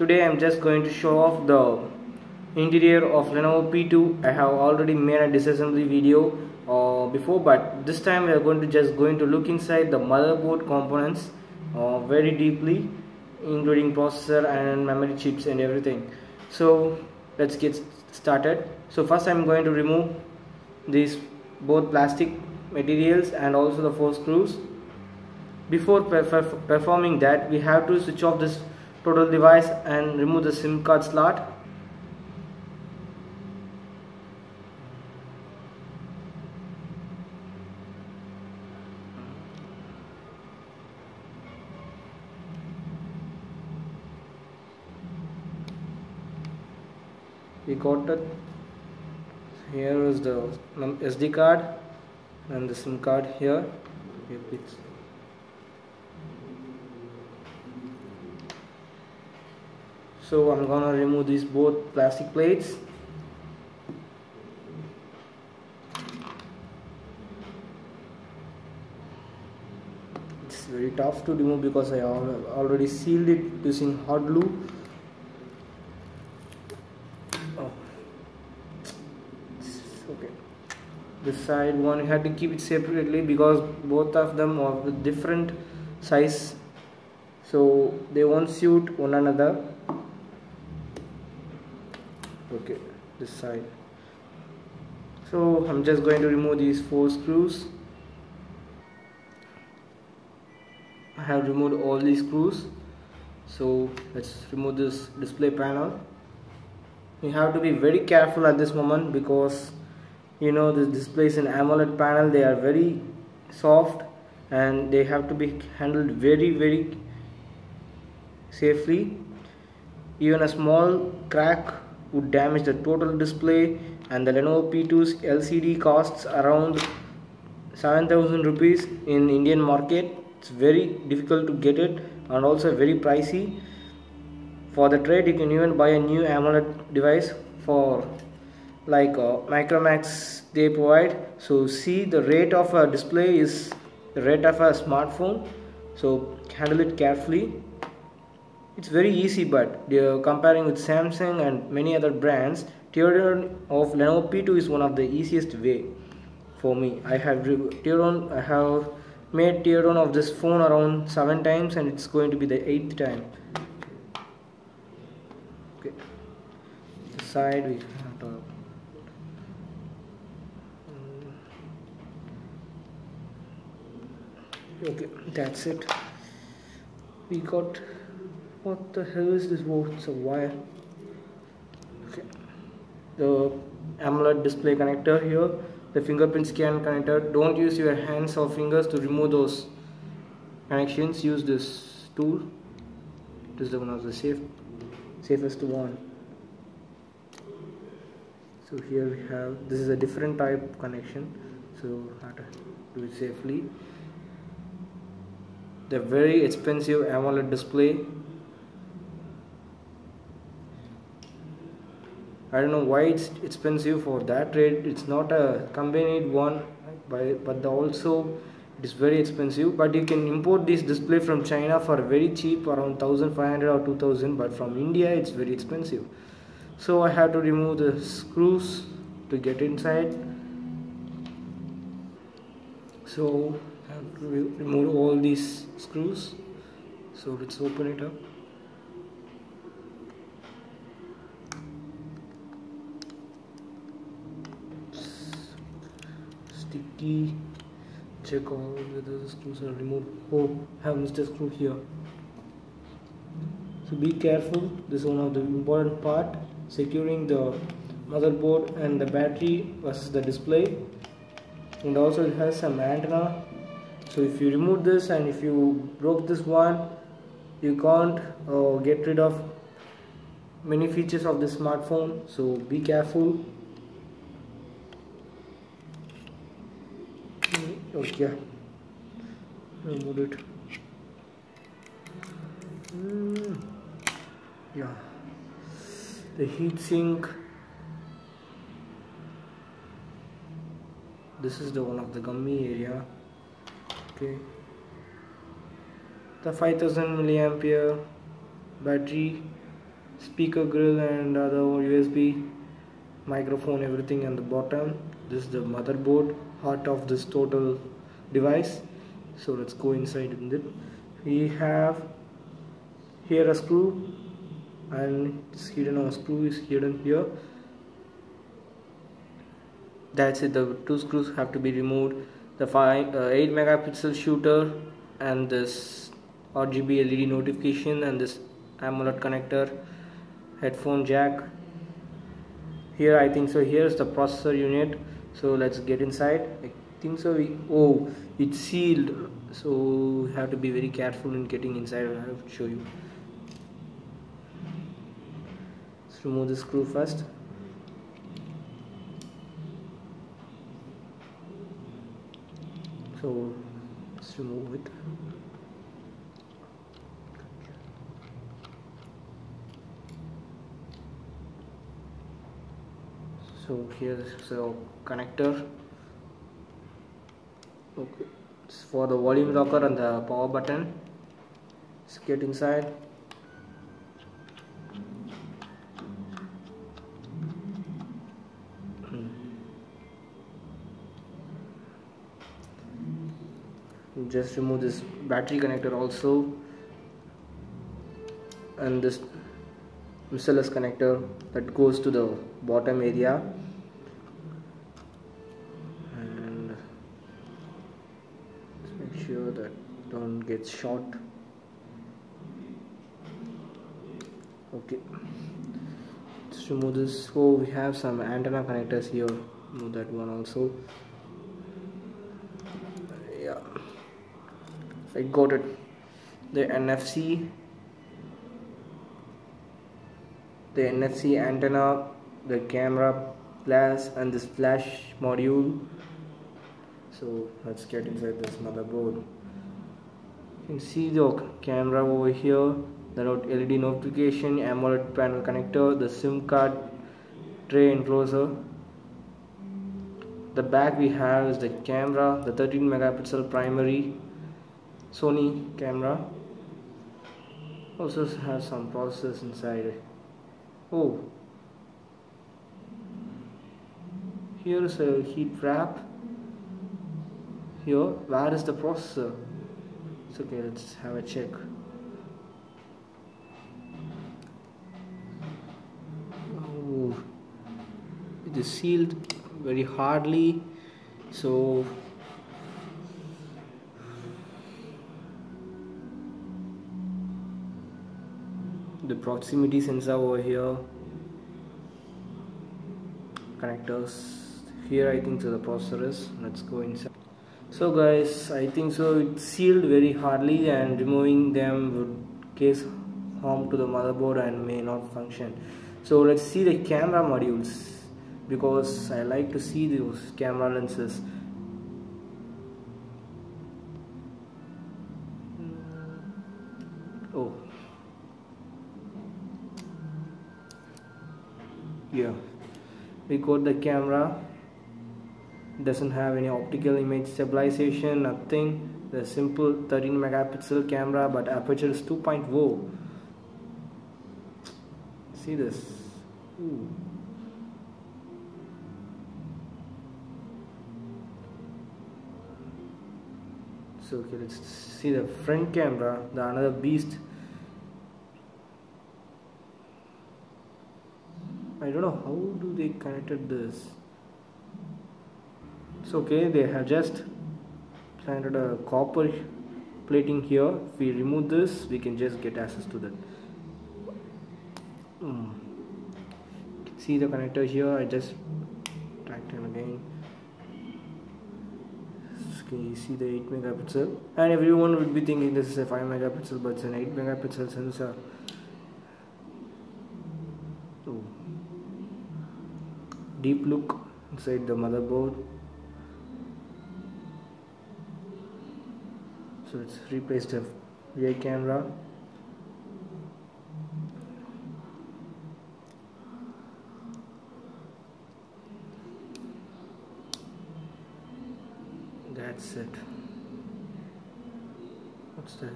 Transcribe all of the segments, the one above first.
Today I'm just going to show off the interior of Lenovo P2. I have already made a disassembly video before, but this time we are going to look inside the motherboard components very deeply, including processor and memory chips and everything. So let's get started. So first I'm going to remove these both plastic materials and also the 4 screws. Before performing that, we have to switch off this total device and remove the SIM card slot. We got it. Here is the SD card and the SIM card here. So I'm gonna remove these both plastic plates. It's very tough to remove because I already sealed it using hot glue. Okay, this side one you have to keep it separately because both of them are with different size, so they won't suit one another. Okay, this side. So I'm just going to remove these 4 screws. I have removed all these screws. So let's remove this display panel. You have to be very careful at this moment because you know this display is an Amoled panel. They are very soft and they have to be handled very safely. Even a small crack would damage the total display, and the Lenovo P2's LCD costs around 7,000 rupees in Indian market. It's very difficult to get it and also very pricey. For the trade, you can even buy a new AMOLED device for like Micromax they provide. So see, the rate of a display is the rate of a smartphone, so handle it carefully. It's very easy, but comparing with Samsung and many other brands, teardown of Lenovo P2 is one of the easiest way for me. I have made teardown of this phone around 7 times and it's going to be the 8th time. Okay, this side we have to okay, that's it. We got, what the hell is this? Oh, it's a wire. Okay, the AMOLED display connector here, the fingerprint scan connector. Don't use your hands or fingers to remove those connections. Use this tool. It is the one of the safest one. So here we have, this is a different type connection, so have to do it safely. The very expensive AMOLED display. I don't know why it's expensive for that rate. It's not a combined one, but also it is very expensive. But you can import this display from China for very cheap, around 1,500 or 2,000. But from India, it's very expensive. So I have to remove the screws to get inside. So I have to remove all these screws. So let's open it up. Sticky. Check all whether the screws are removed. Oh, I have missed a screw here. So be careful. This is one of the important part, securing the motherboard and the battery versus the display. And also it has some antenna. So if you remove this and if you broke this one, you can't get rid of many features of this smartphone. So be careful. Okay, remove it. Yeah, the heatsink. This is the one of the gummy area. Okay, the 5000 milliampere battery speaker grill and other USB, microphone, everything on the bottom. This is the motherboard, heart of this total device. So let's go inside with it. We have here a screw, and it's hidden, a screw is hidden here. That's it, the two screws have to be removed. The 8 megapixel shooter and this RGB LED notification and this Amoled connector, headphone jack. Here I think so, here's the processor unit. So let's get inside. I think so. Oh, it's sealed, so we have to be very careful in getting inside. I have to show you. Let's remove the screw first. So let's remove it. So here's the connector. Okay, it's for the volume rocker and the power button. Let's get inside. Just remove this battery connector also, and this miscellaneous connector that goes to the bottom area, and let's make sure that don't get short. Okay, let's remove this. Oh, we have some antenna connectors here. Remove that one also. Yeah, I got it. The NFC antenna, the camera glass, and this flash module. So let's get inside this motherboard. You can see the camera over here, the LED notification, AMOLED panel connector, the SIM card tray enclosure. The back we have is the camera, the 13 megapixel primary Sony camera. Also has some processors inside. Oh, here is a heat wrap. Here, where is the processor? It's okay, let's have a check. Oh, it is sealed very hardly, so the proximity sensor over here, connectors here. I think so the processor is. Let's go inside. So guys, I think so it's sealed very hardly, and removing them would cause harm to the motherboard and may not function. So let's see the camera modules, because I like to see those camera lenses. Oh, yeah, we got the camera. Doesn't have any optical image stabilization, nothing. The simple 13 megapixel camera, but aperture is 2.0. See this. Ooh. So okay, let's see the front camera, the another beast. I don't know how do they connected this. It's okay, they have just planted a copper plating here. If we remove this, we can just get access to that. See the connector here. I just tracked him again. Okay, you see the 8 megapixel, and everyone would be thinking this is a 5 megapixel, but it's an 8 megapixel sensor. Oh. Deep look inside the motherboard. So let's replace the rear camera. That's it. What's the hell?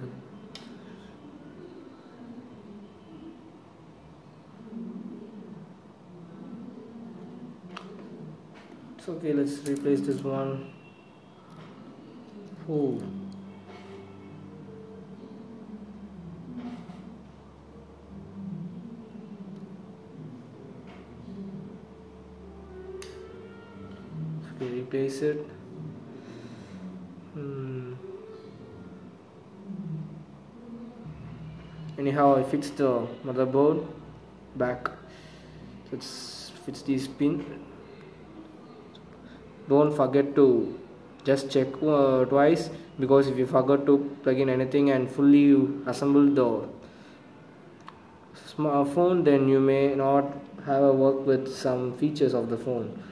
Okay, let's replace this one. Oh. Okay, replace it. Anyhow, I fixed the motherboard back. Let's fix these pins. Don't forget to just check twice, because if you forgot to plug in anything and fully you assemble the smartphone, then you may not have a work with some features of the phone.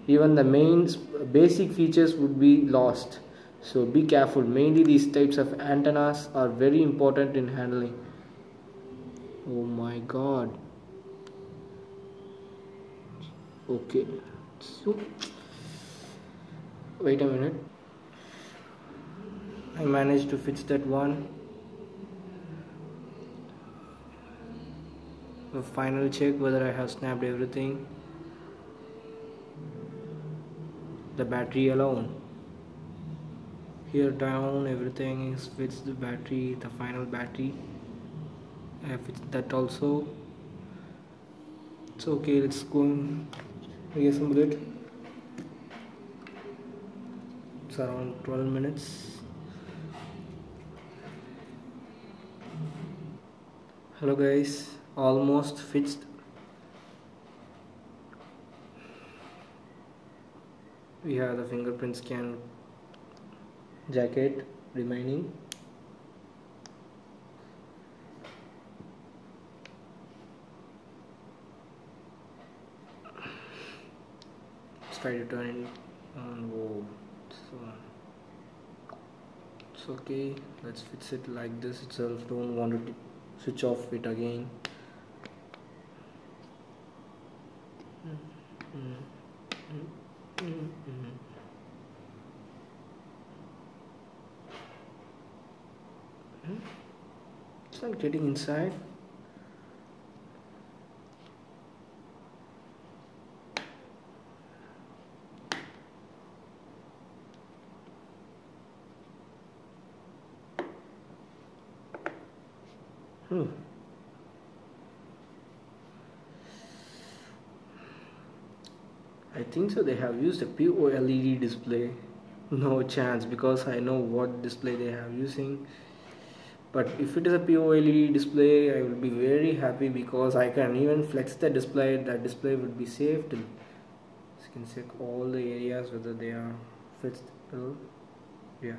Even the main basic features would be lost. So be careful. Mainly these types of antennas are very important in handling. Oh my god. Okay, so wait a minute. I managed to fix that one. The final check whether I have snapped everything. The battery alone. Here down everything is fixed. The battery, the final battery, I have fixed that also. It's okay, let's go and reassemble it. It's around 12 minutes. Hello guys, almost fixed. We have the fingerprint scan jacket remaining. Let's try to turn it on. Whoa, it's okay. Let's fix it like this itself. Don't want to switch off it again. It's not getting inside. I think so they have used a pure LED display. No chance, because I know what display they have using. But if it is a pure LED display, I will be very happy, because I can even flex the display. That display would be safe till you can check all the areas whether they are fixed. Yeah.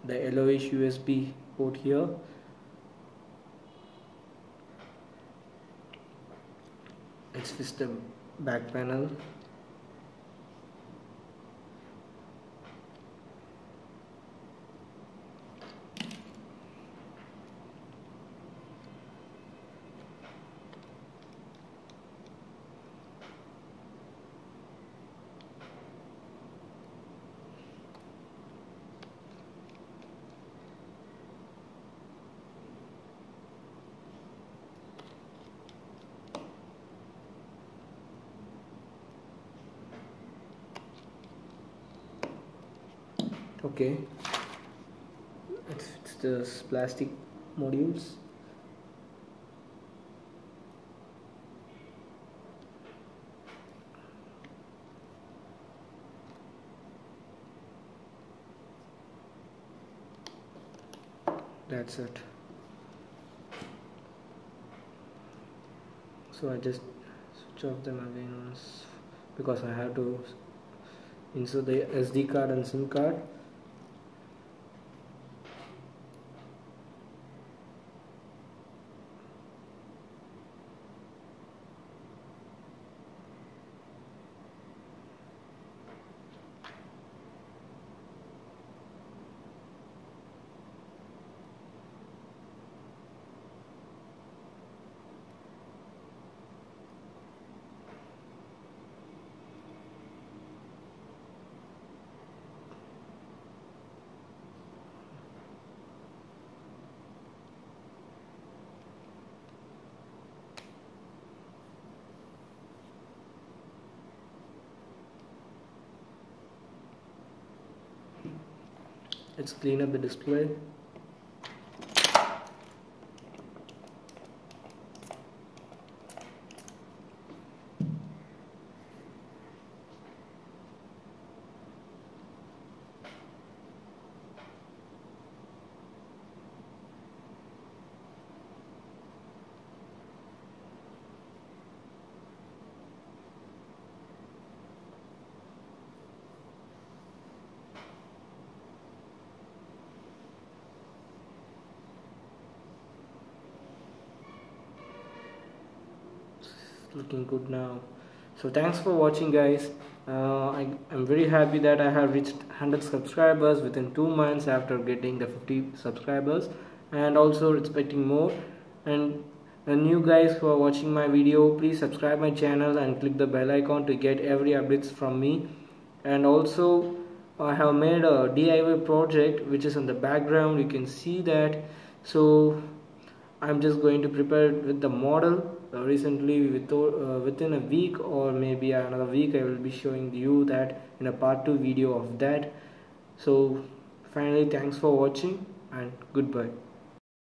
The yellowish USB port here. Let's fix the back panel. Okay, let's fix the plastic modules. That's it. So I just switch off them again once, because I have to insert the SD card and SIM card. Let's clean up the display. Looking good now. So thanks for watching, guys. I'm very happy that I have reached 100 subscribers within 2 months after getting the 50 subscribers, and also expecting more. And new guys who are watching my video, please subscribe my channel and click the bell icon to get every updates from me. And also I have made a DIY project which is in the background, you can see that. So I'm just going to prepare it with the model. Recently, within a week or maybe another week, I will be showing you that in a part 2 video of that. So finally, thanks for watching and goodbye.